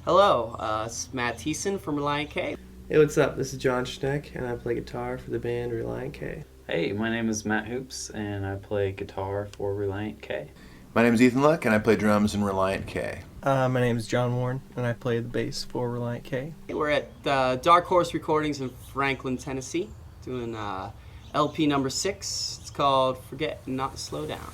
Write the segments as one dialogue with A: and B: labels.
A: Hello, it's Matt Thiessen from Reliant K.
B: Hey, what's up? This is John Schneck, and I play guitar for the band Reliant K.
C: Hey, my name is Matt Hoops, and I play guitar for Reliant K.
D: My name is Ethan Luck, and I play drums in Reliant K.
E: My name is John Warren, and I play the bass for Reliant K.
A: We're at Dark Horse Recordings in Franklin, Tennessee, doing LP number 6. It's called Forget Not to Slow Down.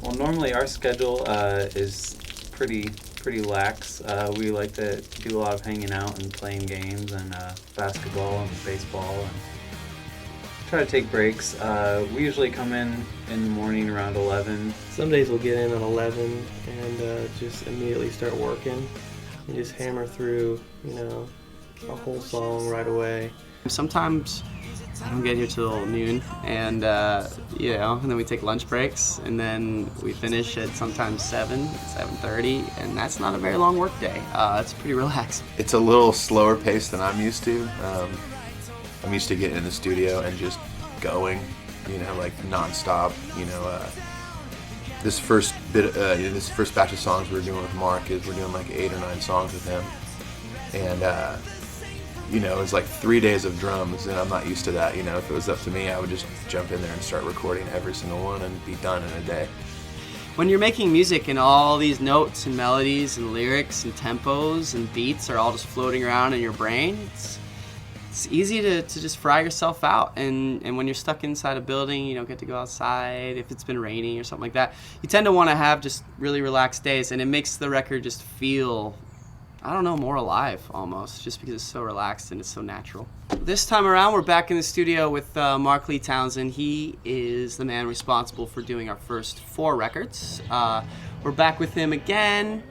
C: Well, normally our schedule is pretty lax. We like to do a lot of hanging out and playing games and basketball and baseball and try to take breaks. We usually come in the morning around 11.
B: Some days we'll get in at 11 and just immediately start working and just hammer through, a whole song right away.
A: Sometimes I don't get here till noon, and and then we take lunch breaks, and then we finish at sometimes 7:30, and that's not a very long work day. It's pretty relaxed.
D: It's a little slower pace than I'm used to. I'm used to getting in the studio and just going, like nonstop. This first batch of songs we're doing with Mark we're doing like 8 or 9 songs with him, and it's like 3 days of drums, and I'm not used to that. If it was up to me, I would just jump in there and start recording every single one and be done in a day.
A: When you're making music and all these notes and melodies and lyrics and tempos and beats are all just floating around in your brain, it's easy to just fry yourself out. And when you're stuck inside a building, you don't get to go outside if it's been raining or something like that. You tend to want to have just really relaxed days, and it makes the record just feel, more alive almost, just because it's so relaxed and it's so natural. This time around, we're back in the studio with Mark Lee Townsend. He is the man responsible for doing our first 4 records. We're back with him again,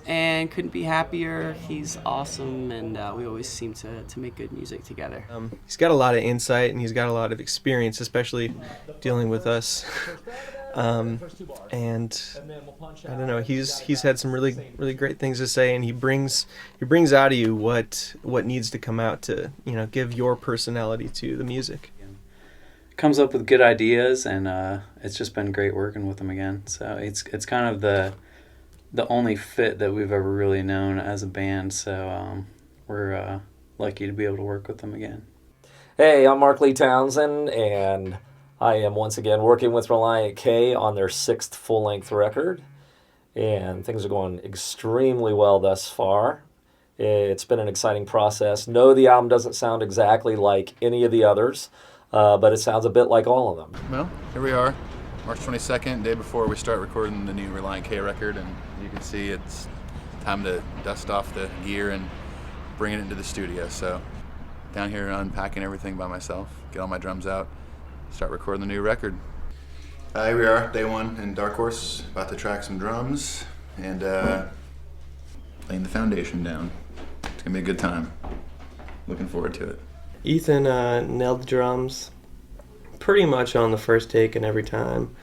A: and couldn't be happier. He's awesome, and we always seem to make good music together.
E: He's got a lot of insight, and he's got a lot of experience, especially dealing with us. And I don't know, he's had some really great things to say, and he brings out of you what needs to come out to give your personality to the music.
C: Comes up with good ideas, and it's just been great working with him again. So it's kind of the only fit that we've ever really known as a band. So we're lucky to be able to work with him again.
F: Hey, I'm Mark Lee Townsend, and I am once again working with Reliant K on their 6th full-length record, and things are going extremely well thus far. It's been an exciting process. No, the album doesn't sound exactly like any of the others, but it sounds a bit like all of them.
D: Well, here we are, March 22nd, day before we start recording the new Reliant K record, and you can see it's time to dust off the gear and bring it into the studio. So down here unpacking everything by myself, get all my drums out, start recording the new record. Here we are, day 1 in Dark Horse, about to track some drums and laying the foundation down. It's gonna be a good time. Looking forward to it.
B: Ethan nailed the drums pretty much on the first take and every time,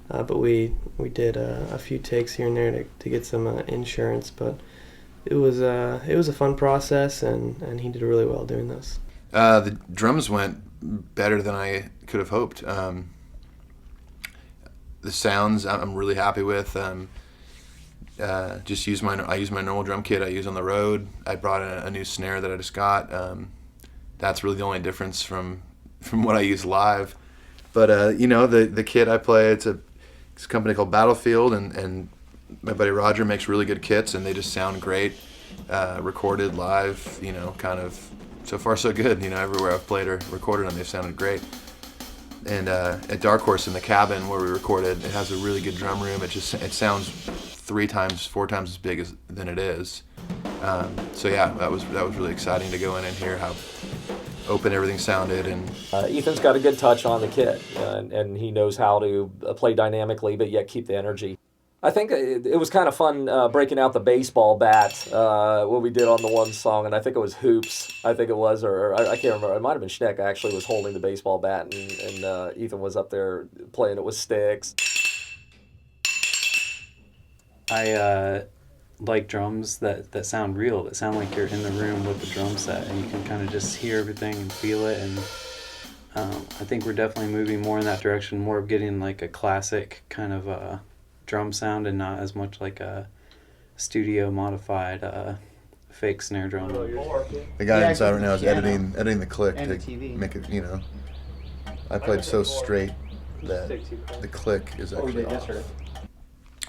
B: but we did a few takes here and there to get some insurance, but it was a fun process, and he did really well doing this.
D: The drums went better than I could have hoped. The sounds I'm really happy with. I use my normal drum kit I use on the road. I brought a new snare that I just got. That's really the only difference from what I use live. But the kit I play, it's It's a company called Battlefield, and my buddy Roger makes really good kits, and they just sound great, recorded live, kind of so far so good. Everywhere I've played or recorded them, they've sounded great. And at Dark Horse in the cabin where we recorded, it has a really good drum room. It sounds 3 times, 4 times as big than it is. So yeah, that was really exciting to go in and hear how open everything sounded. And
F: Ethan's got a good touch on the kit, and he knows how to play dynamically but yet keep the energy. I think it was kind of fun breaking out the baseball bat when we did on the one song, and I think it was Hoops, I think it was, or I can't remember. It might have been Schneck actually was holding the baseball bat, and Ethan was up there playing it with sticks.
C: I like drums that sound real, that sound like you're in the room with the drum set, and you can kind of just hear everything and feel it. And I think we're definitely moving more in that direction, more of getting like a classic kind of drum sound and not as much like a studio modified fake snare drum.
D: the guy inside right now is editing the click to make it, I played so straight that the click is actually off.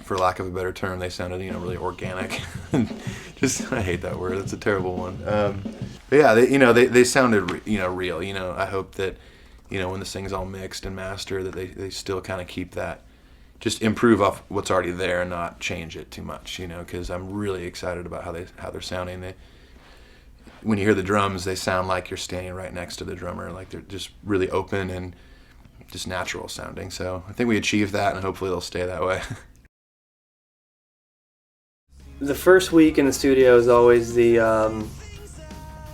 D: For lack of a better term, they sounded, really organic. I hate that word. It's a terrible one. But yeah, they sounded, real. I hope that, when this thing's all mixed and mastered, that they still kind of keep that, just improve off what's already there and not change it too much, because I'm really excited about how they're sounding. When you hear the drums, they sound like you're standing right next to the drummer, like they're just really open and just natural sounding. So I think we achieved that, and hopefully they'll stay that way.
B: The first week in the studio is always the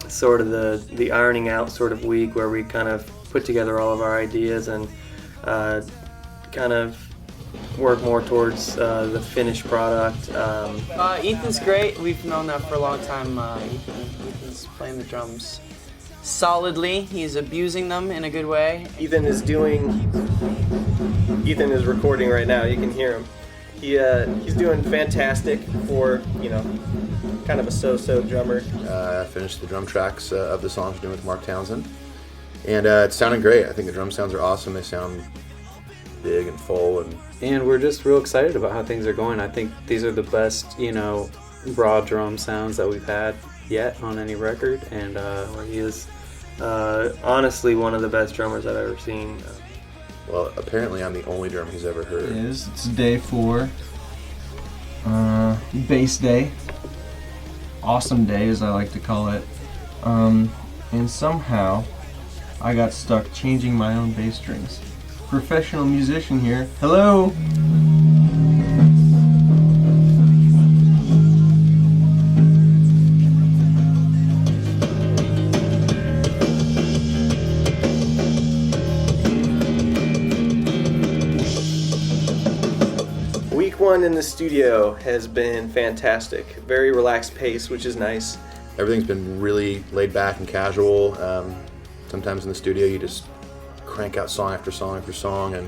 B: sort of the ironing out sort of week where we kind of put together all of our ideas and kind of work more towards the finished product.
A: Ethan's great. We've known that for a long time. Ethan's playing the drums solidly. He's abusing them in a good way.
B: Ethan is recording right now. You can hear him. He's doing fantastic for, kind of a so-so drummer.
D: I finished the drum tracks of the songs we're doing with Mark Townsend, and it's sounding great. I think the drum sounds are awesome. They sound big and full,
C: And we're just real excited about how things are going. I think these are the best, raw drum sounds that we've had yet on any record, and
B: he is honestly one of the best drummers I've ever seen.
D: well, apparently I'm the only drum he's ever heard.
E: It's day 4. Bass day. Awesome day, as I like to call it. And somehow I got stuck changing my own bass strings. Professional musician here. Hello!
B: Week 1 in the studio has been fantastic. Very relaxed pace, which is nice.
D: Everything's been really laid back and casual. Sometimes in the studio you just crank out song after song after song and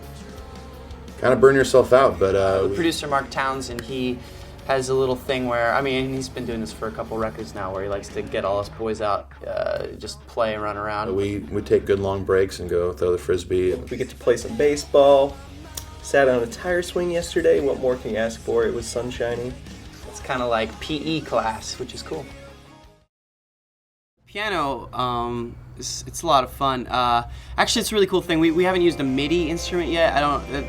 D: kind of burn yourself out. But
A: the producer Mark Townsend, he has a little thing where, he's been doing this for a couple records now, where he likes to get all us boys out, just play and run around.
D: We take good long breaks and go throw the frisbee.
B: We get to play some baseball. Sat on a tire swing yesterday. What more can you ask for? It was sunshiny.
A: It's kind of like PE class, which is cool. Piano, it's a lot of fun. Actually, it's a really cool thing. We haven't used a MIDI instrument yet.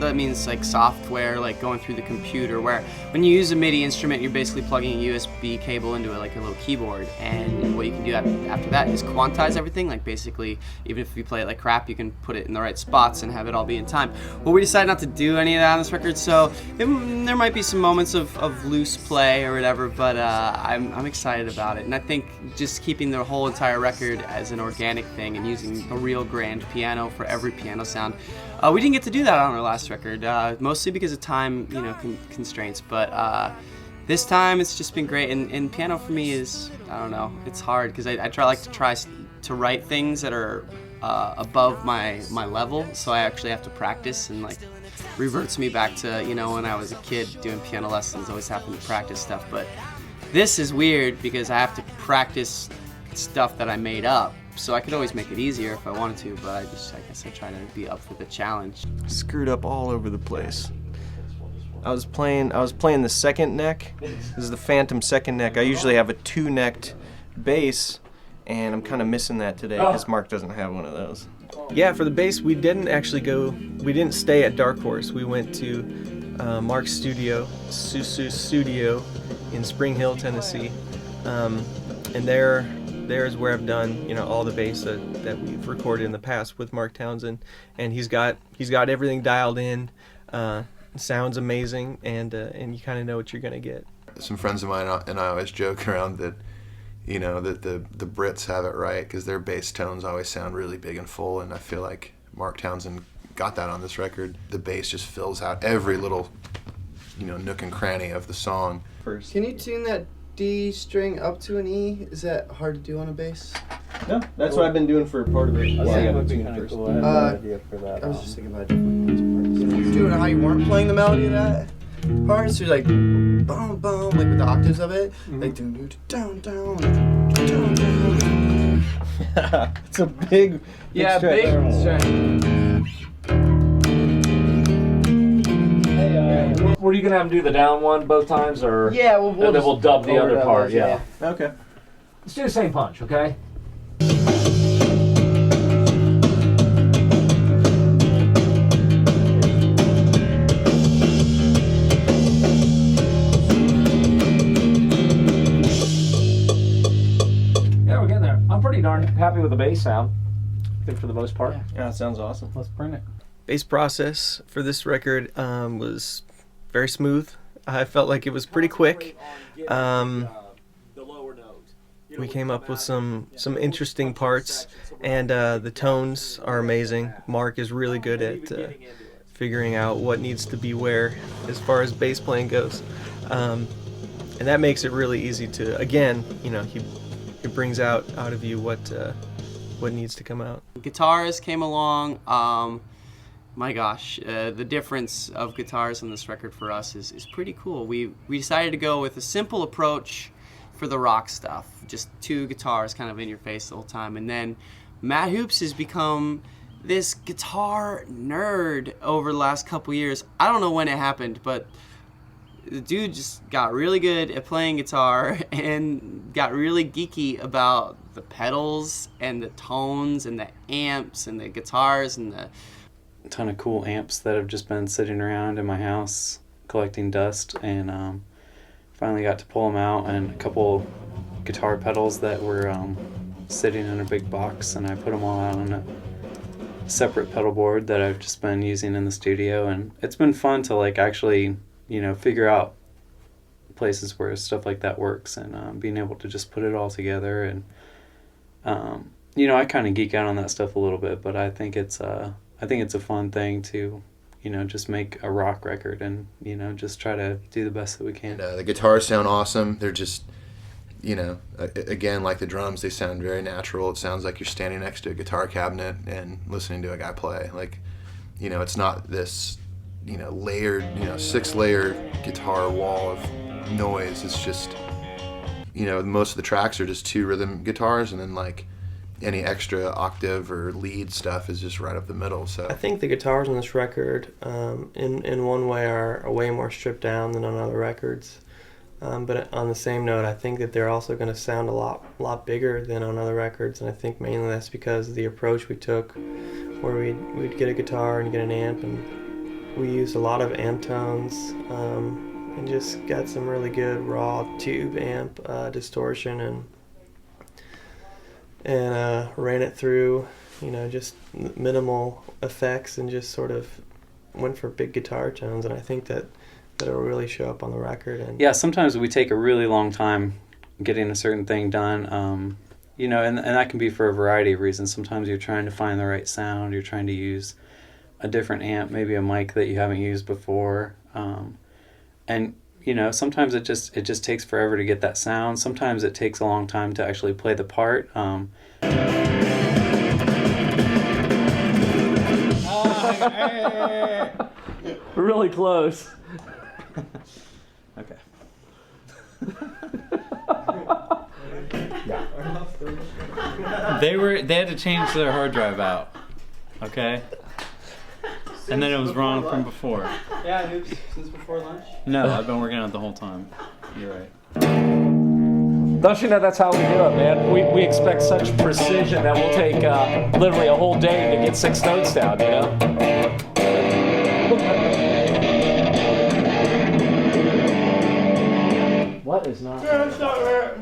A: That means like software, like going through the computer, where when you use a MIDI instrument, you're basically plugging a USB cable into it, like a little keyboard. And what you can do after that is quantize everything. Like basically, even if you play it like crap, you can put it in the right spots and have it all be in time. Well, we decided not to do any of that on this record, so there might be some moments of loose play or whatever, but I'm excited about it. And I think just keeping the whole entire record as an organic thing and using a real grand piano for every piano sound. We didn't get to do that on our last record, mostly because of time, constraints. But this time it's just been great. And piano for me is, it's hard because I try to write things that are above my level. So I actually have to practice, and like reverts me back to when I was a kid doing piano lessons. Always having to practice stuff. But this is weird because I have to practice stuff that I made up. So I could always make it easier if I wanted to, but I guess I try to be up for the challenge.
E: Screwed up all over the place. I was playing the second neck. This is the Phantom second neck. I usually have a 2-necked bass, and I'm kind of missing that today because Mark doesn't have one of those. Yeah, for the bass, we didn't stay at Dark Horse. We went to Mark's studio, Susu's studio in Spring Hill, Tennessee, and there is where I've done all the bass that we've recorded in the past with Mark Townsend, and he's got everything dialed in. Sounds amazing, and you kind of know what you're gonna get.
D: Some friends of mine and I always joke around that that the Brits have it right because their bass tones always sound really big and full, and I feel like Mark Townsend got that on this record. The bass just fills out every little nook and cranny of the song.
A: First, can you tune that D string up to an E? Is that hard to do on a bass?
E: No, that's what I've been doing for part of it.
C: I think it would be kind of cool. I had no idea for that.
A: I was just thinking about different parts. You're doing how you weren't playing the melody of that part, so you're like boom boom, like with the octaves of it, like down down down down.
E: It's a big
A: Big string.
F: Were you gonna have him do the down one both times, or
A: Yeah,
F: and then we'll dub the other part? Yeah.
E: Okay.
F: Let's do the same punch, okay? Yeah, we're getting there. I'm pretty darn happy with the bass sound. I think for the most part.
E: Yeah, it sounds awesome.
C: Let's print it.
E: Bass process for this record was very smooth. I felt like it was pretty quick. We came up with some interesting parts, and the tones are amazing. Mark is really good at figuring out what needs to be where as far as bass playing goes, and that makes it really easy to, again, he brings out of you what needs to come out.
A: Guitars came along. My gosh, the difference of guitars on this record for us is pretty cool. We decided to go with a simple approach for the rock stuff, just 2 guitars kind of in your face the whole time. And then Matt Hoops has become this guitar nerd over the last couple years. I don't know when it happened, but the dude just got really good at playing guitar and got really geeky about the pedals and the tones and the amps and the guitars and the
C: Ton of cool amps that have just been sitting around in my house collecting dust, and finally got to pull them out, and a couple guitar pedals that were sitting in a big box, and I put them all out on a separate pedal board that I've just been using in the studio, and it's been fun to actually figure out places where stuff like that works, and being able to just put it all together. And I kind of geek out on that stuff a little bit, but I think it's a fun thing to, just make a rock record and, just try to do the best that we can.
D: And, the guitars sound awesome. They're just, again, like the drums, they sound very natural. It sounds like you're standing next to a guitar cabinet and listening to a guy play. It's not this, layered, 6-layer guitar wall of noise. It's just, most of the tracks are just 2 rhythm guitars, and then any extra octave or lead stuff is just right up the middle. So
B: I think the guitars on this record, in one way, are way more stripped down than on other records. But on the same note, I think that they're also going to sound a lot bigger than on other records, and I think mainly that's because of the approach we took, where we'd get a guitar and get an amp, and we used a lot of amp tones, and just got some really good raw tube amp distortion, and ran it through, just minimal effects, and just sort of went for big guitar tones, and I think that it'll really show up on the record. And
C: yeah, sometimes we take a really long time getting a certain thing done, and that can be for a variety of reasons. Sometimes you're trying to find the right sound, you're trying to use a different amp, maybe a mic that you haven't used before, and sometimes it just takes forever to get that sound. Sometimes it takes a long time to actually play the part.
F: Really close.
C: Okay. They had to change their hard drive out. Okay.
G: And then it was wrong from before.
A: Yeah, Hoops, since before lunch.
G: No, I've been working on it the whole time. You're right.
F: Don't you know that's how we do it, man? We expect such precision that we'll take literally a whole day to get 6 notes down, you know? What is not?
A: Yeah, it's not right.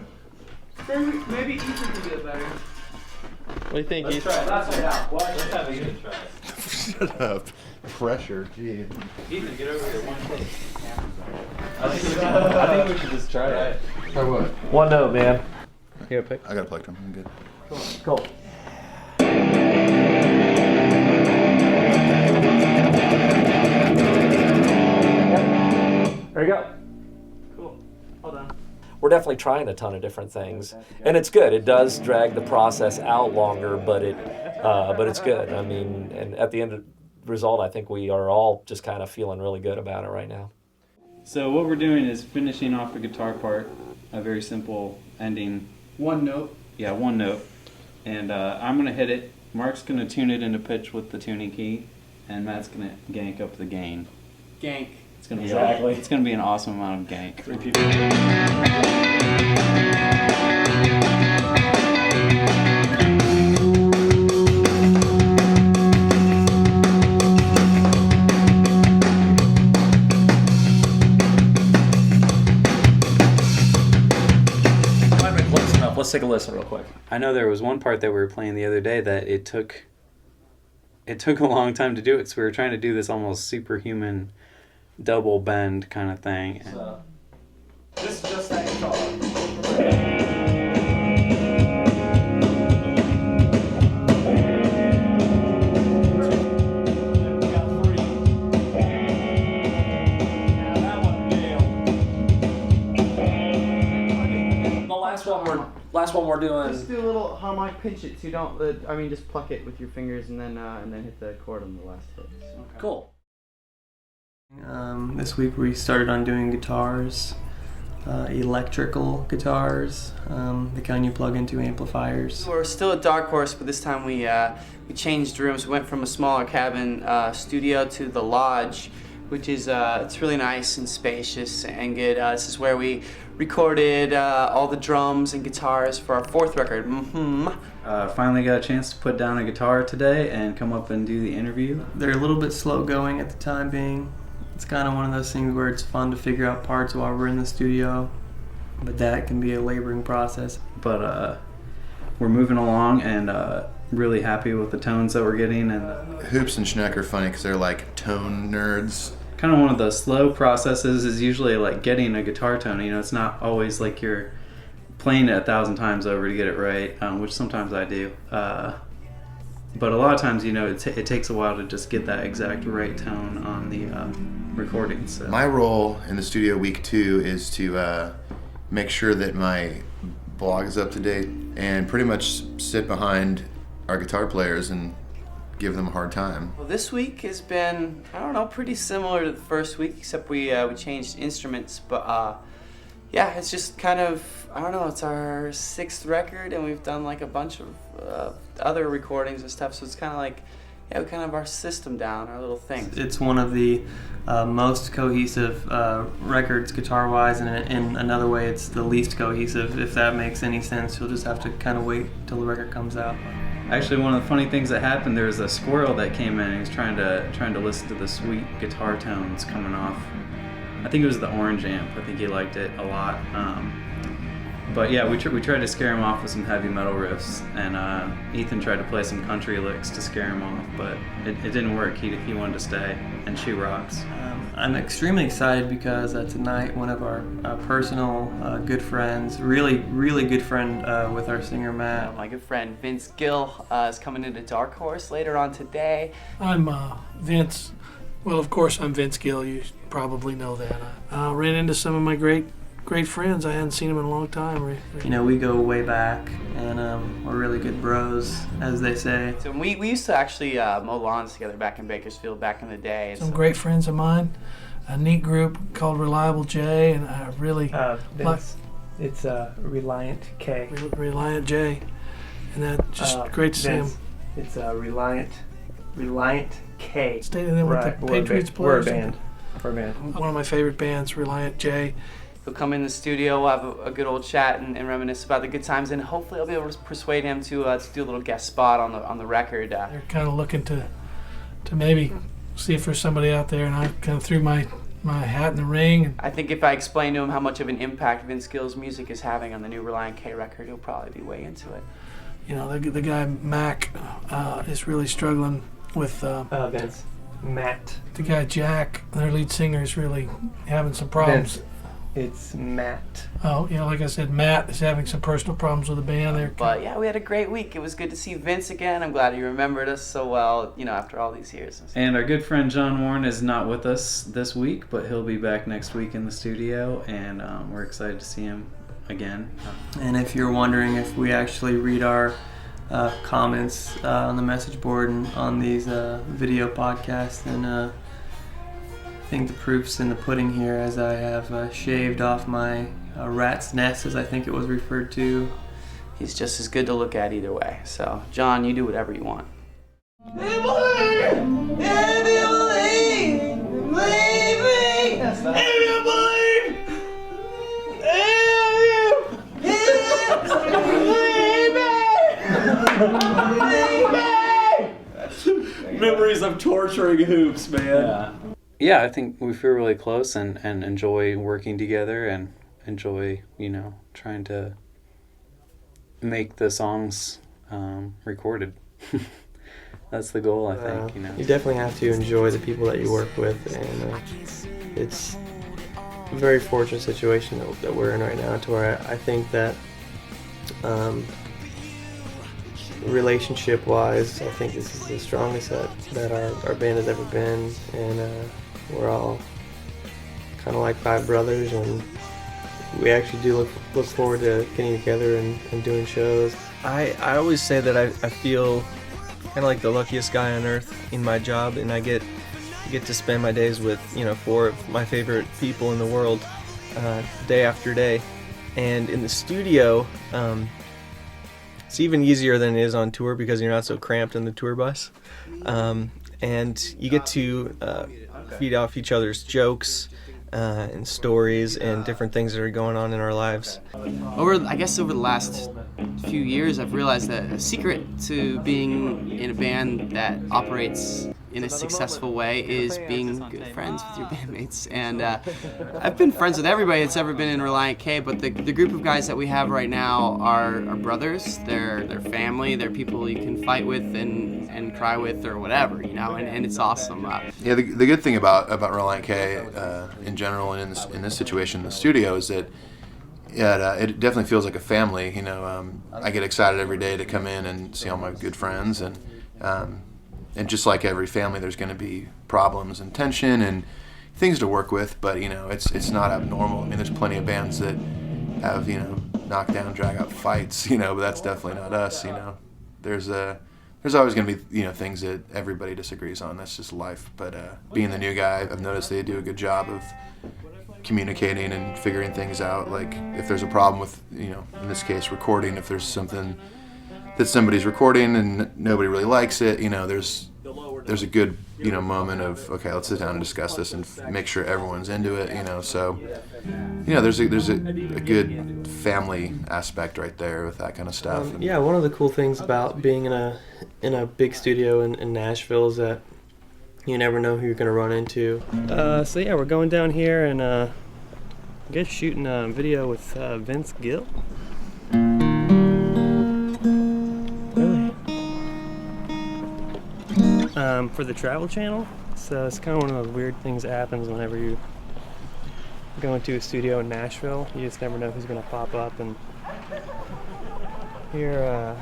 A: Maybe Ethan can do it better.
E: What do you think, Ethan?
A: That's right out.
G: Let's have a good try.
D: Shut up. Pressure, gee.
G: Ethan, get over here. One take. I think we should just try it.
D: Try what?
F: One note, man.
E: Here, pick.
D: I got a plectrum. I'm good.
F: Cool. Yep. There you go.
A: Cool. Hold on.
F: We're definitely trying a ton of different things, and it's good. It does drag the process out longer, but it's good. I mean, and at the end of the result, I think we are all just kind of feeling really good about it right now.
G: So what we're doing is finishing off the guitar part, a very simple ending.
A: One note.
G: Yeah, one note. And I'm going to hit it. Mark's going to tune it into pitch with the tuning key, and Matt's going to gank up the gain.
A: Gank.
G: It's going to be
F: Exactly.
G: It's going to be an awesome amount of gank.
F: Let's take a listen real quick.
C: I know there was one part that we were playing the other day that it took a long time to do it. So we were trying to do this almost superhuman double bend kind of thing.
F: So, this is just that guitar. Last one we're doing.
A: Just do a little harmonic pinch it, so you don't. Just pluck it with your fingers and then hit the chord on the last hit. So.
F: Cool.
B: This week we started on doing guitars, electrical guitars, the kind you plug into amplifiers.
A: We're still at Dark Horse, but this time we changed rooms. We went from a smaller cabin studio to the lodge, which is it's really nice and spacious and good. This is where we recorded all the drums and guitars for our 4th record.
G: Finally got a chance to put down a guitar today and come up and do the interview.
B: They're a little bit slow going at the time being. It's kind of one of those things where it's fun to figure out parts while we're in the studio, but that can be a laboring process.
G: But we're moving along and really happy with the tones that we're getting. And
D: Hoops and Schneck are funny because they're like tone nerds.
G: kind of one of the slow processes is usually like getting a guitar tone. You know, it's not always like you're playing it 1,000 times over to get it right, which sometimes I do. But a lot of times, you know, it takes a while to just get that exact right tone on the recording. So.
D: My role in the studio week 2 is to make sure that my blog is up to date and pretty much sit behind our guitar players and give them a hard time.
A: Well, this week has been, I don't know, pretty similar to the first week, except we changed instruments. But yeah, it's just kind of, I don't know, it's our 6th record, and we've done like a bunch of other recordings and stuff. So it's kind of like, yeah, we kind of have our system down, our little thing.
B: It's one of the most cohesive records guitar-wise, and in another way, it's the least cohesive. If that makes any sense, you'll just have to kind of wait till the record comes out.
G: Actually, one of the funny things that happened, there was a squirrel that came in and he was trying to listen to the sweet guitar tones coming off. I think it was the orange amp. I think he liked it a lot. But yeah, we tried to scare him off with some heavy metal riffs, and Ethan tried to play some country licks to scare him off, but it didn't work. He wanted to stay, and she rocks.
B: I'm extremely excited because tonight one of our personal good friends, really good friend with our singer Matt.
A: My good friend Vince Gill is coming into Dark Horse later on today.
H: I'm Vince. Well, of course, I'm Vince Gill. You probably know that. I ran into some of my great friends. I hadn't seen them in a long time.
B: You know, we go way back, and we're really good bros, as they say.
A: So we used to actually mow lawns together back in Bakersfield back in the day.
H: Some great friends of mine, a neat group called Reliable J, and I really
B: Vince, it's Reliant K.
H: Reliant J, and that just great to see him.
B: It's Reliant Reliant K.
H: Stayed in there with the Patriots
B: We're a
H: players.
B: band. We're a band.
H: One of my favorite bands, Reliant J.
A: He'll come in the studio, we'll have a good old chat and reminisce about the good times, and hopefully I'll be able to persuade him to do a little guest spot on the record.
H: They're kind of looking to maybe see if there's somebody out there, and I kind of threw my hat in the ring.
A: I think if I explain to him how much of an impact Vince Gill's music is having on the new Reliant K record, he'll probably be way into it.
H: You know, the guy Mac is really struggling with.
B: Vince. Matt.
H: The guy Jack, their lead singer, is really having some problems.
B: Vince. It's Matt.
H: Oh, yeah, like I said, Matt is having some personal problems with the band there.
A: But yeah, we had a great week. It was good to see Vince again. I'm glad he remembered us so well, after all these years.
G: And our good friend John Warren is not with us this week, but he'll be back next week in the studio, and we're excited to see him again.
E: And if you're wondering if we actually read our comments on the message board and on these video podcasts, then I think the proof's in the pudding here, as I have shaved off my rat's nest, as I think it was referred to.
A: He's just as good to look at either way. So, John, you do whatever you want.
F: Memories of torturing hoops, man.
C: Yeah, I think we feel really close and enjoy working together and enjoy, trying to make the songs recorded. That's the goal, I think.
B: You definitely have to enjoy the people that you work with, and it's a very fortunate situation that we're in right now, to where I think that relationship-wise, I think this is the strongest that our band has ever been, and we're all kind of like five brothers, and we actually do look forward to getting together and doing shows.
E: I always say that I feel kind of like the luckiest guy on earth in my job, and I get to spend my days with four of my favorite people in the world day after day. And in the studio, it's even easier than it is on tour because you're not so cramped in the tour bus, and you get to feed off each other's jokes and stories and different things that are going on in our lives.
A: Over the last few years, I've realized that a secret to being in a band that operates in a successful way is being good friends with your bandmates. And I've been friends with everybody that's ever been in Reliant K, but the group of guys that we have right now are brothers. They're family. They're people you can fight with and cry with or whatever, and it's awesome.
D: Yeah, the good thing about Reliant K in general and in this situation in the studio is that it definitely feels like a family. I get excited every day to come in and see all my good friends, and just like every family, there's going to be problems and tension and things to work with, but it's not abnormal. I mean, there's plenty of bands that have knockdown, drag out fights, but that's definitely not us. There's always going to be things that everybody disagrees on. That's just life. But being the new guy, I've noticed they do a good job of communicating and figuring things out. Like if there's a problem with in this case recording, if there's something that somebody's recording and nobody really likes it, there's a good moment of, okay, let's sit down and discuss this and make sure everyone's into it. So there's a good family aspect right there with that kind of stuff.
B: One of the cool things about being in a big studio in Nashville is that you never know who you're going to run into. We're going down here and I guess shooting a video with Vince Gill. Really? For the Travel Channel. So it's kind of one of those weird things that happens whenever you go into a studio in Nashville. You just never know who's going to pop up. And here,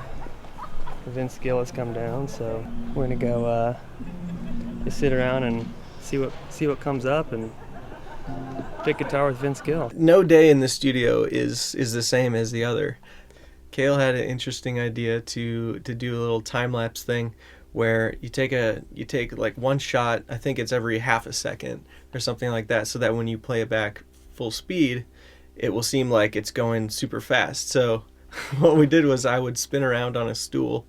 B: Vince Gill has come down, so we're going to go just sit around and see what comes up and pick guitar with Vince Gill.
E: No day in the studio is the same as the other. Cale had an interesting idea to do a little time-lapse thing where you take like one shot, I think it's every half a second or something like that, so that when you play it back full speed, it will seem like it's going super fast. So what we did was I would spin around on a stool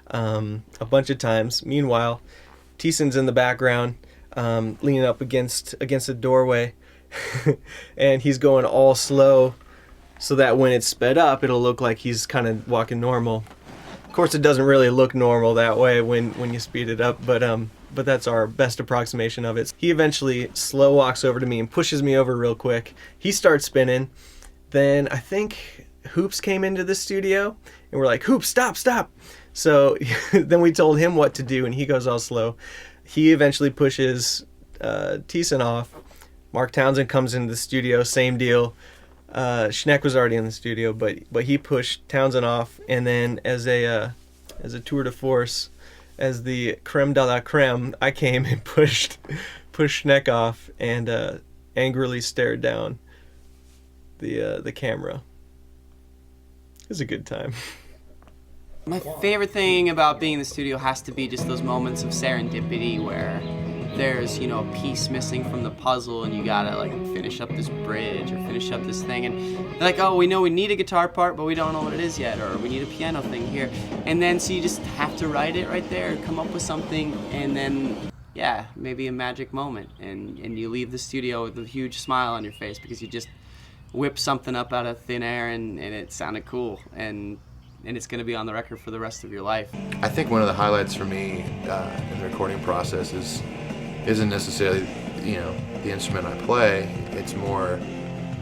E: a bunch of times. Meanwhile, Teeson's in the background, leaning up against a doorway, and he's going all slow, so that when it's sped up, it'll look like he's kind of walking normal. Of course, it doesn't really look normal that way when you speed it up, but that's our best approximation of it. He eventually slow walks over to me and pushes me over real quick. He starts spinning. Then I think Hoops came into the studio, and we're like, Hoops, stop. So then we told him what to do, and he goes all slow. He eventually pushes Thiessen off. Mark Townsend comes into the studio, same deal. Schneck was already in the studio, but he pushed Townsend off, and then as a tour de force, as the creme de la creme, I came and pushed Schneck off and angrily stared down the camera. It was a good time.
A: My favorite thing about being in the studio has to be just those moments of serendipity where there's, you know, a piece missing from the puzzle and you gotta like finish up this bridge or finish up this thing, and they're like, oh, we know we need a guitar part, but we don't know what it is yet, or we need a piano thing here. And then so you just have to write it right there, come up with something, and then yeah, maybe a magic moment, and you leave the studio with a huge smile on your face because you just whipped something up out of thin air and it sounded cool, and it's going to be on the record for the rest of your life.
D: I think one of the highlights for me in the recording process isn't necessarily, you know, the instrument I play. It's more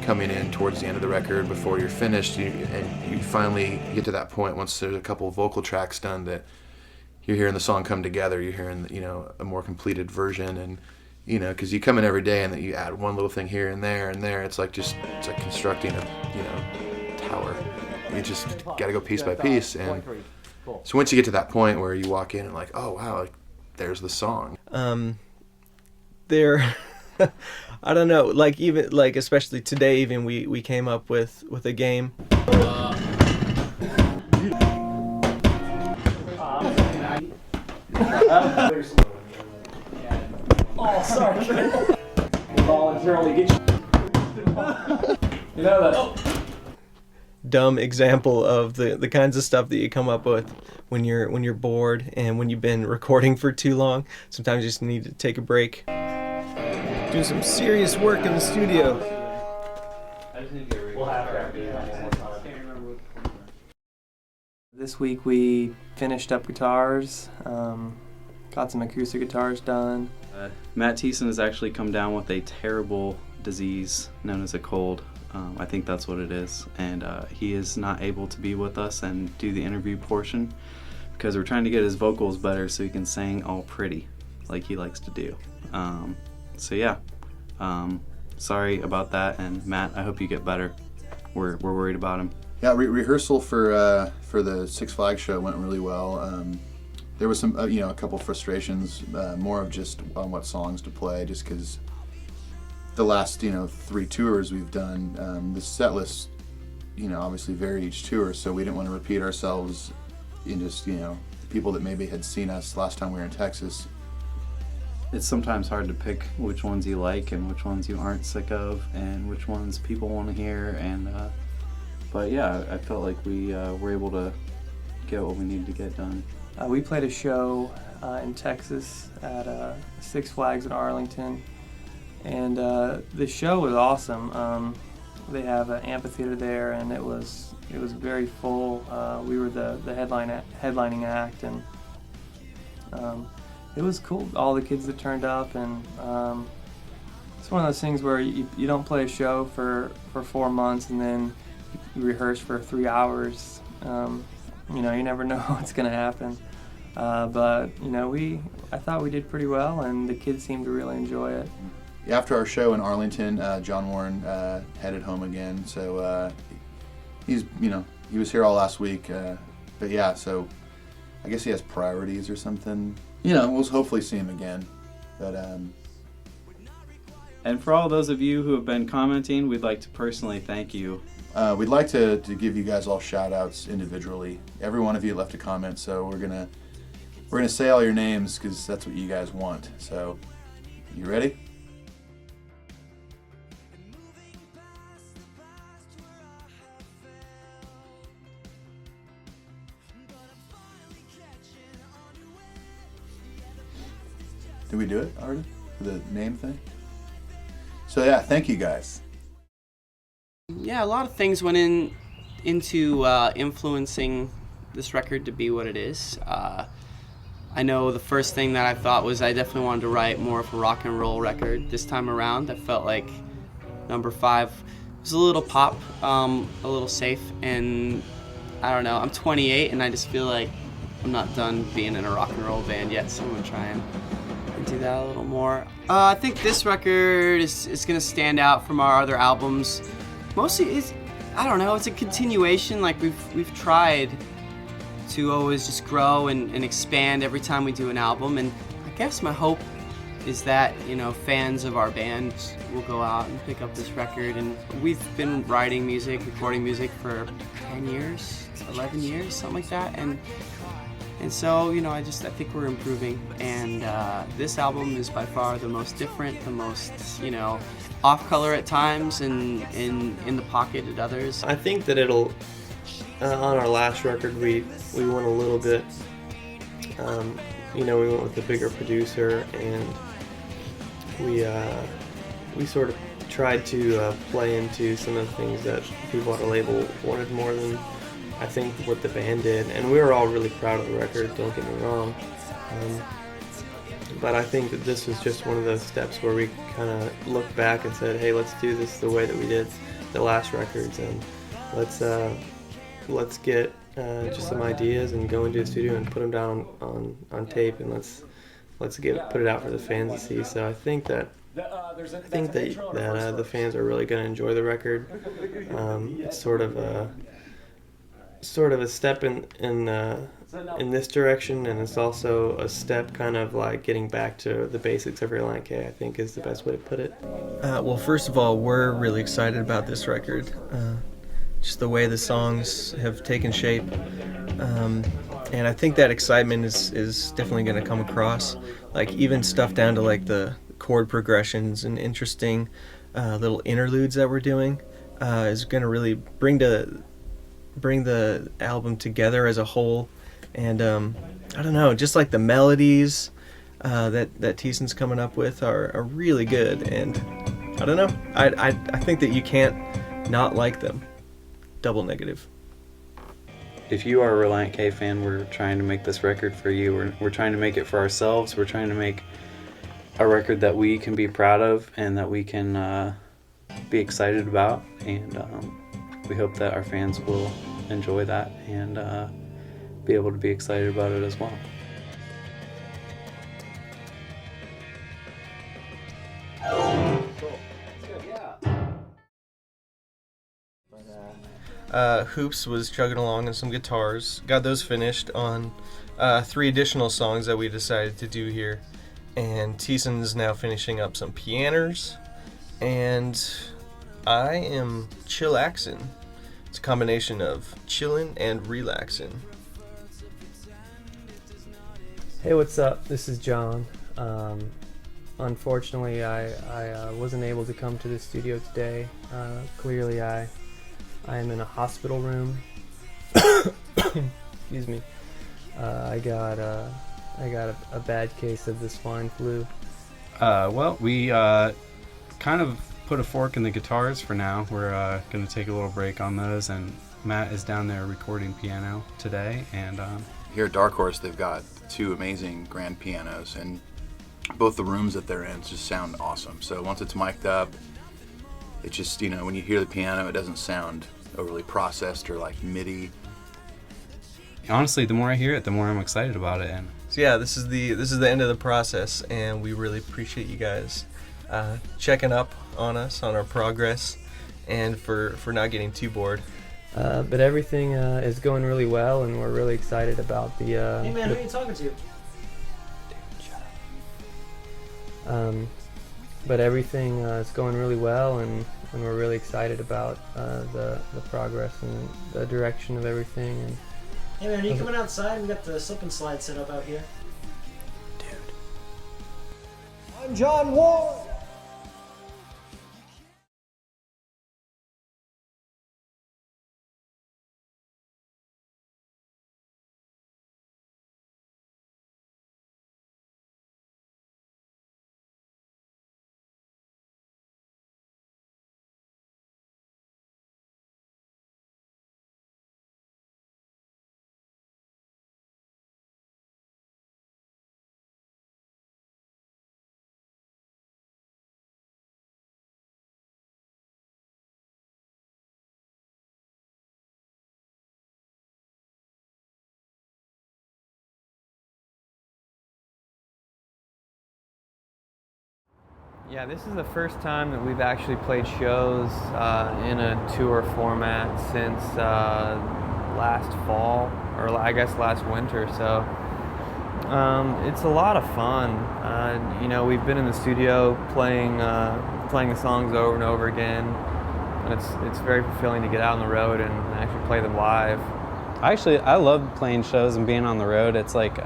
D: coming in towards the end of the record before you're finished, and you finally get to that point once there's a couple of vocal tracks done that you're hearing the song come together. You're hearing, you know, a more completed version, and you know, because you come in every day and that you add one little thing here and there and there. It's like constructing a, you know, tower. You just got to go piece by piece, and so once you get to that point where you walk in and like, oh wow, like, there's the song.
E: There, I don't know, like even like especially today, even we came up with a game.
F: Oh, sorry. Voluntarily get you know that.
E: Dumb example of the kinds of stuff that you come up with when you're bored and when you've been recording for too long. Sometimes you just need to take a break. Do some serious work in the studio.
B: This week we finished up guitars, got some acoustic guitars done.
G: Matt Thiessen has actually come down with a terrible disease known as a cold. I think that's what it is, and he is not able to be with us and do the interview portion because we're trying to get his vocals better so he can sing all pretty like he likes to do. So yeah, sorry about that, and Matt, I hope you get better. We're worried about him.
D: Yeah, rehearsal for the Six Flags show went really well. There was some, you know, a couple frustrations, more of just on what songs to play, just because the last, you know, 3 tours we've done, the set list, you know, obviously vary each tour, so we didn't want to repeat ourselves in just, you know, people that maybe had seen us last time we were in Texas.
G: It's sometimes hard to pick which ones you like and which ones you aren't sick of and which ones people want to hear, and but yeah, I felt like we were able to get what we needed to get done.
B: We played a show in Texas at Six Flags in Arlington, and the show was awesome. They have an amphitheater there, and it was very full. We were the headlining act, and it was cool. All the kids that turned up, and it's one of those things where you don't play a show for 4 months and then you rehearse for 3 hours. You know, you never know what's going to happen. But you know, I thought we did pretty well, and the kids seemed to really enjoy it.
D: After our show in Arlington, John Warren headed home again. So he's, you know, he was here all last week. But yeah, so I guess he has priorities or something. You know, we'll hopefully see him again. But
G: and for all those of you who have been commenting, we'd like to personally thank you.
D: We'd like to give you guys all shout outs individually. Every one of you left a comment, so we're gonna say all your names because that's what you guys want. So, you ready? Did we do it already? The name thing? So yeah, thank you guys.
A: Yeah, a lot of things went into influencing this record to be what it is. I know the first thing that I thought was I definitely wanted to write more of a rock and roll record this time around. I felt like number 5 was a little pop, a little safe, and I don't know, I'm 28 and I just feel like I'm not done being in a rock and roll band yet, so I'm going to try and do that a little more. I think this record is going to stand out from our other albums. Mostly, I don't know, it's a continuation. Like we've tried to always just grow and expand every time we do an album, and I guess my hope is that, you know, fans of our band will go out and pick up this record. And we've been writing music, recording music for 10 years, 11 years, something like that, and so, you know, I think we're improving, and this album is by far the most different, the most, you know, off color at times and in the pocket at others.
B: I think that it'll on our last record we went a little bit, you know, we went with a bigger producer, and we sort of tried to play into some of the things that people at the label wanted more than I think what the band did, and we were all really proud of the record, don't get me wrong, but I think that this was just one of those steps where we kind of looked back and said, hey, let's do this the way that we did the last records, and let's get just some ideas and go into the studio and put them down on tape, and let's put it out for the fans to see. So I think that the fans are really going to enjoy the record. It's sort of a step in this direction, and it's also a step kind of like getting back to the basics of Reliant K, I think is the best way to put it.
E: Well, first of all, we're really excited about this record. Just the way the songs have taken shape. And I think that excitement is definitely going to come across. Like even stuff down to like the chord progressions and interesting little interludes that we're doing is going to really bring the album together as a whole. And I don't know, just like the melodies that Teeson's coming up with are really good. And I don't know, I think that you can't not like them. Double negative.
C: If you are a Reliant K fan, we're trying to make this record for you. We're trying to make it for ourselves. We're trying to make a record that we can be proud of and that we can be excited about. And we hope that our fans will enjoy that and be able to be excited about it as well.
E: Hoops was chugging along on some guitars. Got those finished on 3 additional songs that we decided to do here. And Teeson's now finishing up some pianos. And I am chillaxing. It's a combination of chillin' and relaxing.
B: Hey, what's up? This is John. Unfortunately, I wasn't able to come to the studio today. Clearly, I am in a hospital room. Excuse me. I got a bad case of the swine flu.
G: Well, we kind of put a fork in the guitars for now. We're going to take a little break on those, and Matt is down there recording piano today. And
D: Here at Dark Horse, they've got 2 amazing grand pianos, and both the rooms that they're in just sound awesome. So once it's mic'd up, it just, you know, when you hear the piano, it doesn't sound overly processed or like MIDI.
G: honestly, the more I hear it, the more I'm excited about it. And
E: So yeah, this is the end of the process, and we really appreciate you guys checking up on us, on our progress, and for not getting too bored.
B: But everything is going really well, and we're really excited about the.
I: Hey man, who are you talking to?
B: But everything is going really well, and we're really excited about the progress and the direction of everything. And
I: Hey man, are you coming outside? We got the slip and slide set up out here.
B: dude.
I: I'm John Ward.
B: Yeah, this is the first time that we've actually played shows in a tour format since last fall, or I guess last winter. So it's a lot of fun. We've been in the studio playing the songs over and over again, and it's very fulfilling to get out on the road and actually play them live.
G: I love playing shows and being on the road. It's like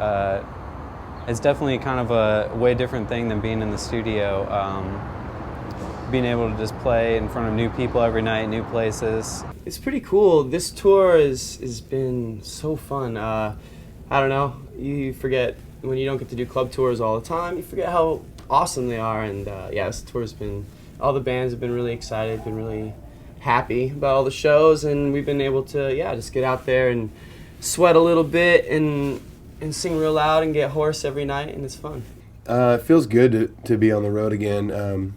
G: it's definitely kind of a way different thing than being in the studio. Being able to just play in front of new people every night, new places.
A: It's pretty cool. This tour has been so fun. I don't know, you forget when you don't get to do club tours all the time, you forget how awesome they are. And this tour's been, all the bands have been really excited, been really happy about all the shows, and we've been able to just get out there and sweat a little bit and sing real loud and get hoarse every night, and it's fun.
J: It feels good to be on the road again.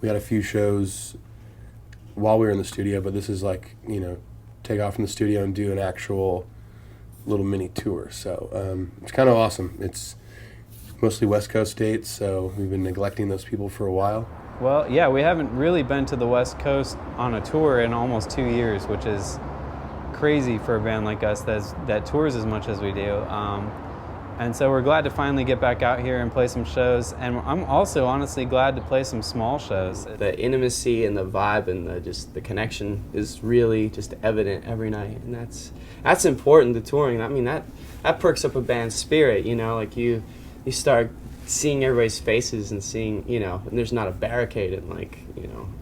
J: We had a few shows while we were in the studio, but this is like, take off from the studio and do an actual little mini tour. So it's kind of awesome. It's mostly West Coast dates, so we've been neglecting those people for a while.
G: Well, yeah, we haven't really been to the West Coast on a tour in almost 2 years, which is crazy for a band like us that tours as much as we do. And so we're glad to finally get back out here and play some shows. And I'm also honestly glad to play some small shows.
A: The intimacy and the vibe and the connection is really just evident every night, and that's important to touring. I mean, that perks up a band's spirit, like you start seeing everybody's faces and seeing, and there's not a barricade and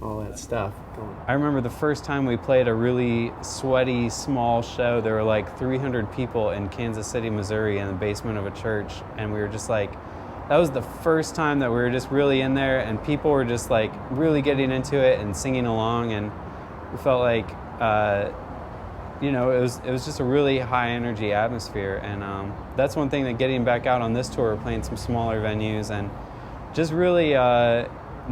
A: all that stuff going on.
G: I remember the first time we played a really sweaty, small show. There were like 300 people in Kansas City, Missouri in the basement of a church, and we were just like, that was the first time that we were just really in there, and people were just like really getting into it and singing along, and we felt like, it was just a really high energy atmosphere, and that's one thing that getting back out on this tour, playing some smaller venues, and just really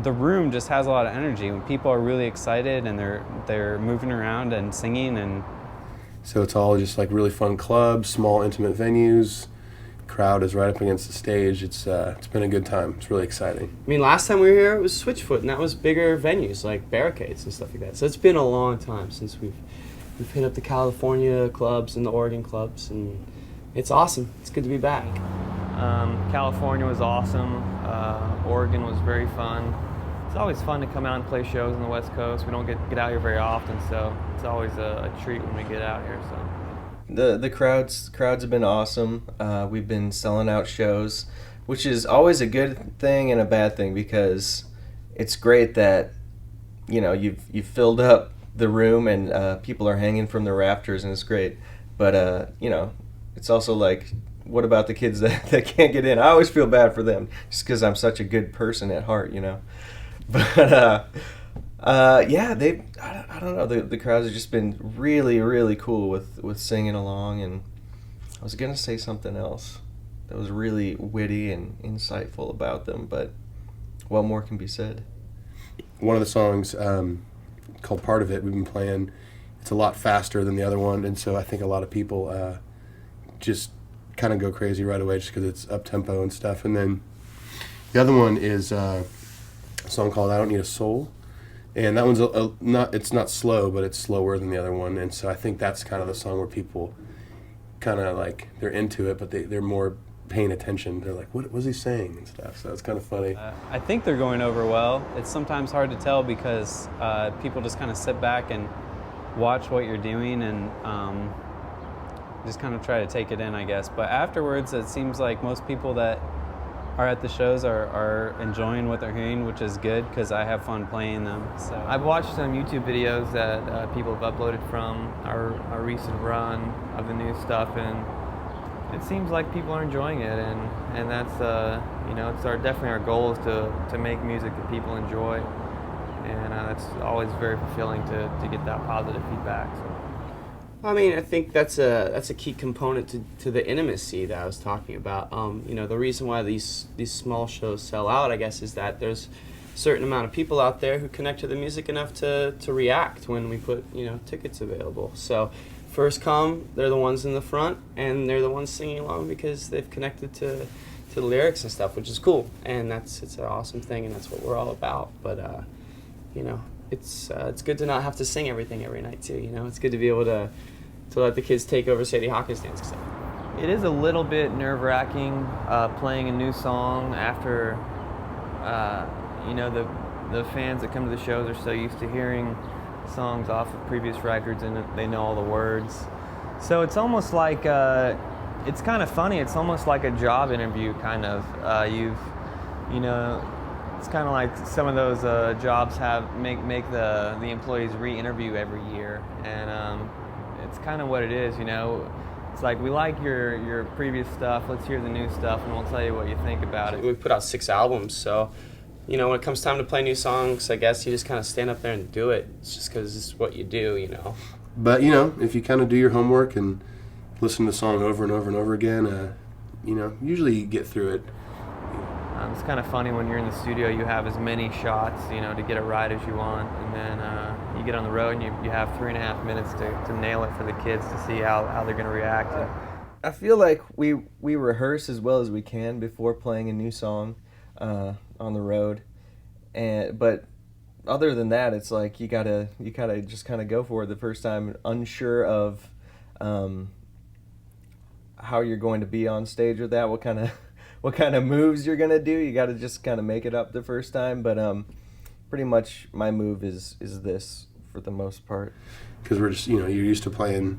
G: the room just has a lot of energy when people are really excited and they're moving around and singing. And
J: so it's all just like really fun clubs, small intimate venues. Crowd is right up against the stage. It's been a good time. It's really exciting.
A: I mean, last time we were here it was Switchfoot, and that was bigger venues like Barricades and stuff like that. So it's been a long time since we've hit up the California clubs and the Oregon clubs, and it's awesome. It's good to be back.
B: California was awesome. Oregon was very fun. It's always fun to come out and play shows on the West Coast. We don't get out here very often, so it's always a treat when we get out here. So
E: the crowds have been awesome. We've been selling out shows, which is always a good thing and a bad thing, because it's great that you've filled up the room and people are hanging from the rafters, and it's great. But it's also like, what about the kids that can't get in? I always feel bad for them, just because I'm such a good person at heart, But I don't know. The crowds have just been really, really cool with singing along. And I was gonna say something else that was really witty and insightful about them, but what more can be said?
J: One of the songs called "Part of It" we've been playing. It's a lot faster than the other one, and so I think a lot of people just kind of go crazy right away just because it's up tempo and stuff. And then the other one is a song called "I Don't Need a Soul," and that one's it's not slow, but it's slower than the other one. And so I think that's kind of the song where people kind of like, they're into it, but they're more paying attention. They're like, what was he saying and stuff. So it's kind of funny.
G: I think they're going over well. It's sometimes hard to tell because people just kind of sit back and watch what you're doing and just kind of try to take it in, I guess. But afterwards, it seems like most people that are at the shows are enjoying what they're hearing, which is good because I have fun playing them. So
B: I've watched some YouTube videos that people have uploaded from our recent run of the new stuff, and it seems like people are enjoying it, and that's it's definitely our goal is to make music that people enjoy, and it's always very fulfilling to get that positive feedback. So.
A: I mean, I think that's a key component to the intimacy that I was talking about. The reason why these small shows sell out, I guess, is that there's a certain amount of people out there who connect to the music enough to react when we put tickets available. So first come, they're the ones in the front, and they're the ones singing along because they've connected to the lyrics and stuff, which is cool, and it's an awesome thing, and that's what we're all about. But you know, it's good to not have to sing everything every night too. You know, it's good to be able to let the kids take over Sadie Hawkins dance stuff.
K: It is a little bit nerve-wracking playing a new song after you know, the fans that come to the shows are so used to hearing songs off of previous records and they know all the words. So it's almost like it's kind of funny. It's almost like a job interview, kind of. You know, it's kind of like some of those jobs make the employees re-interview every year, and it's kind of what it is. You know, it's like, we like your previous stuff. Let's hear the new stuff, and we'll tell you what you think about it.
A: We put out 6 albums, so you know, when it comes time to play new songs, I guess you just kind of stand up there and do it. It's just because it's what you do, you know.
J: But, you know, if you kind of do your homework and listen to the song over and over and over again, you know, usually you get through it.
K: It's kind of funny when you're in the studio, you have as many shots, you know, to get it right as you want, and then you get on the road and you have 3.5 minutes to nail it for the kids to see how they're going to react.
E: I feel like we rehearse as well as we can before playing a new song on the road, but other than that, it's like you gotta just kind of go for it the first time, unsure of how you're going to be on stage with that, what kind of moves you're gonna do. You gotta just kind of make it up the first time, but pretty much my move is this for the most part.
J: Because we're just, you know, you're used to playing,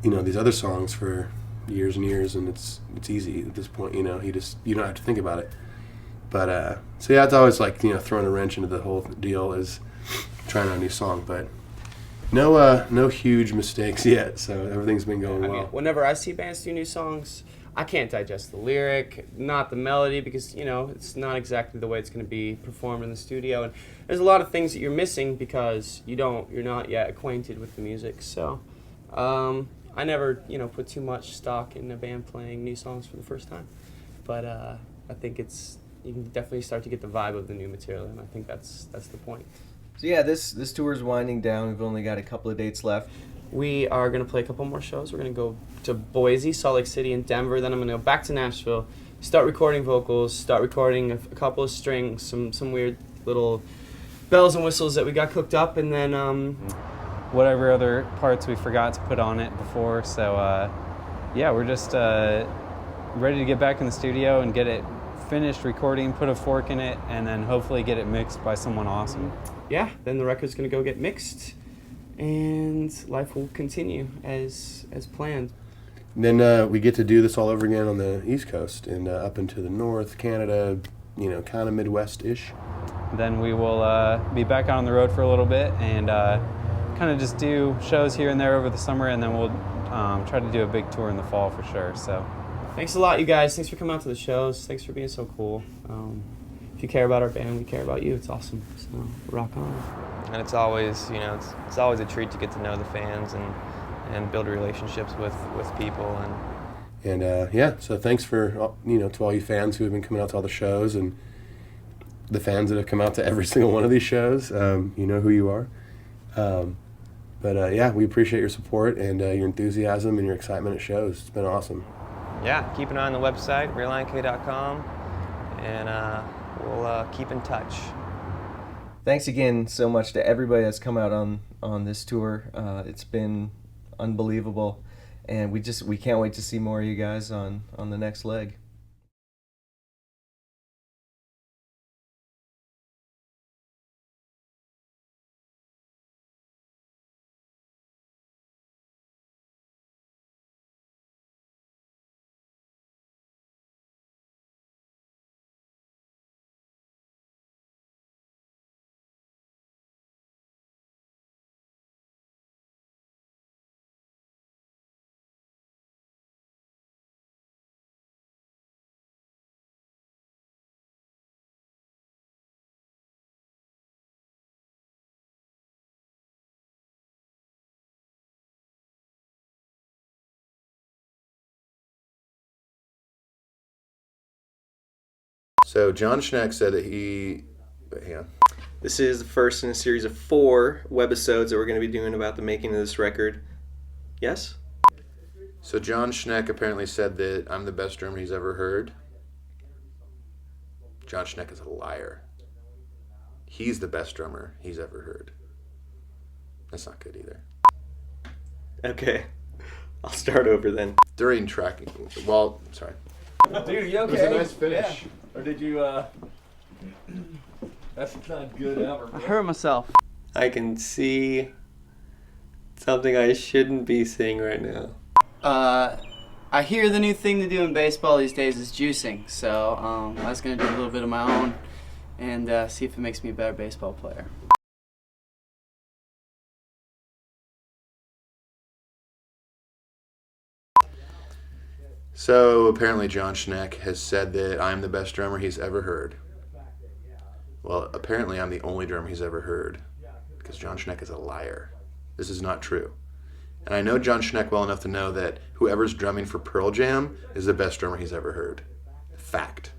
J: you know, these other songs for years and years, and it's easy at this point. You know, you don't have to think about it. But so yeah, it's always like, you know, throwing a wrench into the whole deal is trying out a new song. But no huge mistakes yet, so everything's been going well.
A: Whenever I see bands do new songs, I can't digest the lyric, not the melody, because, you know, it's not exactly the way it's going to be performed in the studio, and there's a lot of things that you're missing because you're not yet acquainted with the music. So I never, you know, put too much stock in a band playing new songs for the first time, but I think you can definitely start to get the vibe of the new material, and I think that's the point.
E: So yeah, this tour is winding down. We've only got a couple of dates left.
A: We are going to play a couple more shows. We're going to go to Boise, Salt Lake City, and Denver. Then I'm going to go back to Nashville, start recording vocals, start recording a couple of strings, some weird little bells and whistles that we got cooked up, and then
G: whatever other parts we forgot to put on it before. So yeah, we're just ready to get back in the studio and get it finished recording, put a fork in it, and then hopefully get it mixed by someone awesome.
A: Yeah, then the record's going to go get mixed, and life will continue as planned.
J: And then we get to do this all over again on the East Coast and up into the North, Canada, you know, kind of Midwest-ish.
G: Then we will be back out on the road for a little bit and kind of just do shows here and there over the summer, and then we'll try to do a big tour in the fall for sure. So,
A: thanks a lot, you guys. Thanks for coming out to the shows. Thanks for being so cool. If you care about our band, we care about you. It's awesome. So rock on.
K: And it's always, you know, it's always a treat to get to know the fans and build relationships with people.
J: And yeah, so thanks for, you know, to all you fans who have been coming out to all the shows, and the fans that have come out to every single one of these shows. You know who you are. But yeah, we appreciate your support and your enthusiasm and your excitement at shows. It's been awesome.
K: Yeah, keep an eye on the website, realionk.com, and we'll keep in touch.
E: Thanks again so much to everybody that's come out on this tour. It's been unbelievable, and we can't wait to see more of you guys on the next leg.
J: So John Schneck said that
E: This is the first in a series of 4 webisodes that we're going to be doing about the making of this record. Yes?
J: So John Schneck apparently said that I'm the best drummer he's ever heard.
D: John Schneck is a liar. He's the best drummer he's ever heard. That's not good either.
E: Okay, I'll start over then.
D: During tracking, well, sorry.
F: Dude, you okay?
J: It was a nice finish.
F: Yeah. Or did you, that's not good ever.
A: I hurt myself.
B: I can see something I shouldn't be seeing right now.
A: I hear the new thing to do in baseball these days is juicing, so I was going to do a little bit of my own and see if it makes me a better baseball player.
D: So apparently John Schneck has said that I'm the best drummer he's ever heard. Well, apparently I'm the only drummer he's ever heard, because John Schneck is a liar. This is not true. And I know John Schneck well enough to know that whoever's drumming for Pearl Jam is the best drummer he's ever heard. Fact.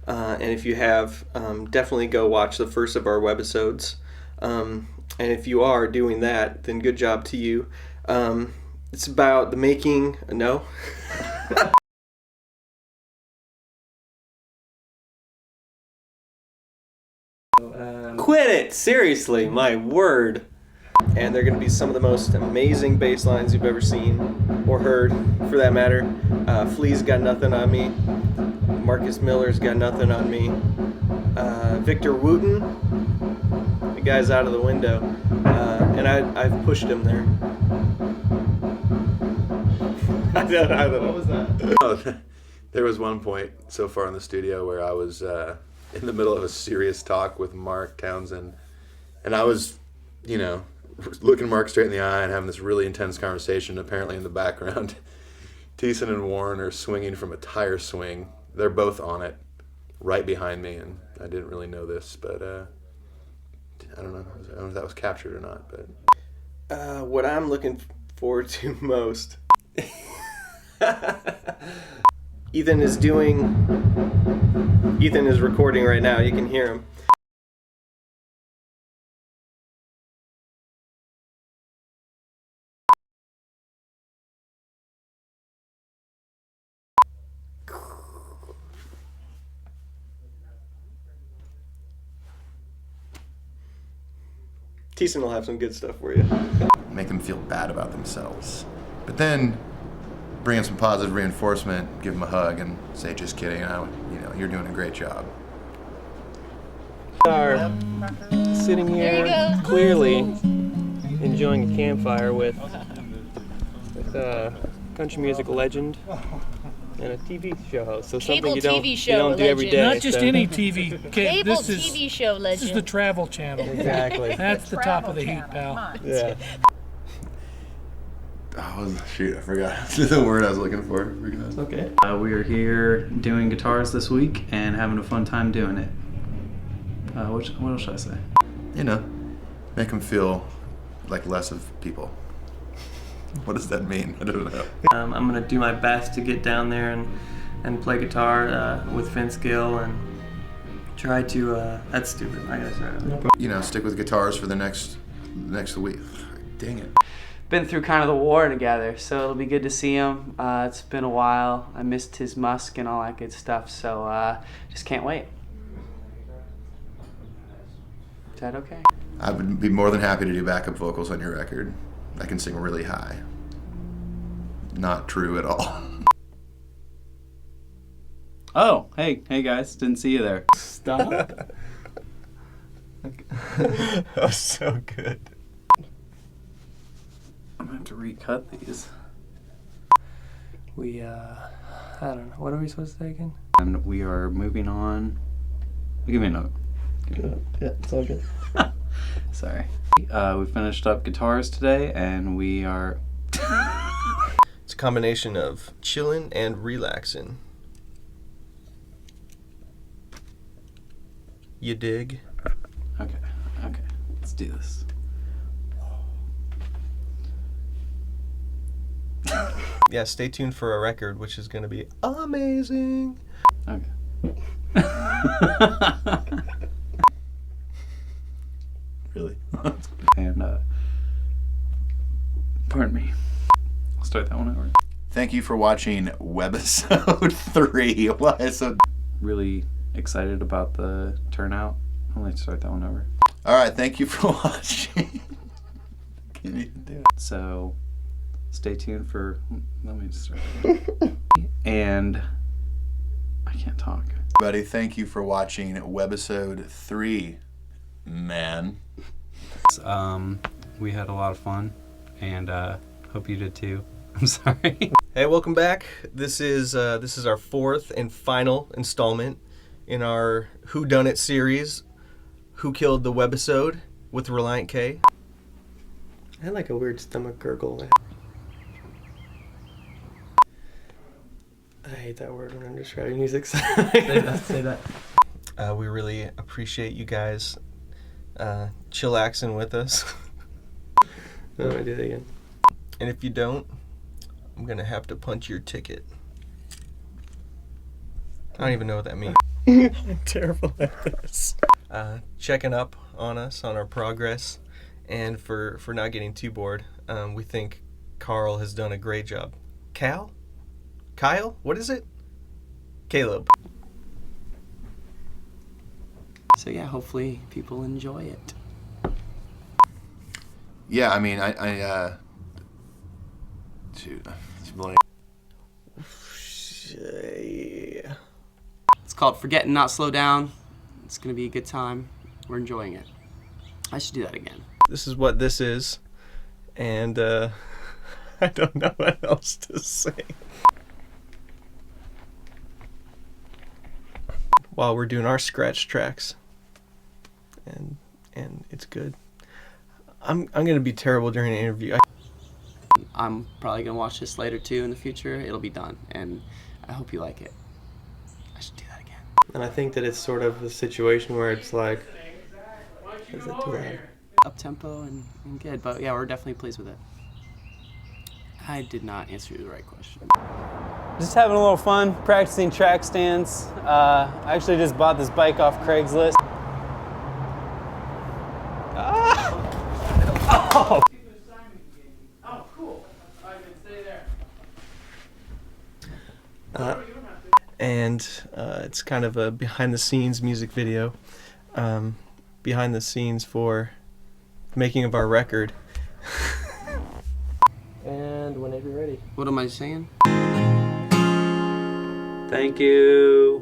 E: And if you have, definitely go watch the first of our webisodes. And if you are doing that, then good job to you. It's about the making, no?
B: Quit it! Seriously, my word.
E: And they're going to be some of the most amazing bass lines you've ever seen or heard, for that matter. Flea's got nothing on me. Marcus Miller's got nothing on me. Victor Wooten, the guy's out of the window, and I've pushed him there. I don't know. What was that?
D: Oh, there was one point so far in the studio where I was in the middle of a serious talk with Mark Townsend, and I was, looking Mark straight in the eye and having this really intense conversation. Apparently in the background, Thiessen and Warren are swinging from a tire swing. They're both on it, right behind me, and I didn't really know this, but I don't know if that was captured or not. But
E: What I'm looking forward to most, Ethan is recording right now. You can hear him. Thiessen will have some good stuff for you.
D: make them feel bad about themselves. But then bring in some positive reinforcement, give them a hug, and say, "Just kidding, you're doing a great job."
E: Are sitting here clearly enjoying a campfire with a country music legend and a TV show host. So
L: Cable
E: something you don't,
L: TV show
E: you don't do every
L: legend.
E: day.
H: Not just
E: so.
H: any TV.
L: Cable TV show legend.
H: This is the Travel Channel.
E: Exactly.
H: That's the top of the heap, pal.
E: Yeah.
D: Oh, shoot, I forgot the word I was looking for.
E: Okay.
G: We are here doing guitars this week and having a fun time doing it. What else should I say?
D: Make them feel like less of people. What does that mean? I don't know.
E: I'm going to do my best to get down there and play guitar with Vince Gill and try to, that's stupid, I gotta start over.
D: Stick with guitars for the next week. Dang it.
A: Been through kind of the war together, so it'll be good to see him. It's been a while. I missed his musk and all that good stuff, so just can't wait. Is that okay?
D: I would be more than happy to do backup vocals on your record. I can sing really high. Not true at all.
G: Oh, hey guys, didn't see you there.
E: Stop. That was so good.
G: I'm gonna have to recut these.
E: I don't know, what are we supposed to say again?
G: And we are moving on. Give me a note.
E: Yeah, it's all good.
G: Sorry. We finished up guitars today, and we are...
E: It's a combination of chilling and relaxing. You dig?
G: Okay, let's do this.
E: Yeah, stay tuned for a record, which is going to be amazing.
G: Okay.
D: Really?
G: And, pardon me. start that one over.
D: Thank you for watching Webisode 3. Why is so...
G: Really excited about the turnout. I'll let you start that one over.
D: All right, thank you for watching. Can't even do it.
G: So, stay tuned for... Let me just start that. And I can't talk.
D: Everybody, thank you for watching Webisode 3, man.
G: We had a lot of fun, and hope you did too. I'm sorry.
E: Hey, welcome back. This is our fourth and final installment in our Who Done It series, Who Killed the Webisode with Reliant K.
B: I had like a weird stomach gurgle. I hate that word when I'm describing music.
G: Say that.
E: We really appreciate you guys chillaxing with us.
B: No, I do that again.
E: And if you don't, I'm gonna have to punch your ticket. I don't even know what that means.
B: I'm terrible at this.
E: Checking up on us, on our progress, and for not getting too bored. We think Carl has done a great job. Cal? Kyle? What is it? Caleb.
A: So yeah, hopefully people enjoy it.
D: Yeah, I mean, I shoot, it's blank.
A: It's called Forget and Not Slow Down. It's gonna be a good time. We're enjoying it. I should do that again.
E: This is what this is, and I don't know what else to say. While we're doing our scratch tracks, and it's good. I'm gonna be terrible during an interview.
A: I'm probably gonna watch this later too in the future. It'll be done, and I hope you like it. I should do that again.
B: And I think that it's sort of the situation where it's like, is it too loud?
A: Up tempo and good, but yeah, we're definitely pleased with it. I did not answer the right question.
M: Just having a little fun, practicing track stands. I actually just bought this bike off Craigslist.
A: Oh!
H: Oh, cool. I can stay there.
E: And it's kind of a behind-the-scenes music video, behind the scenes for making of our record.
B: And whenever you're ready.
A: What am I saying?
C: Thank you.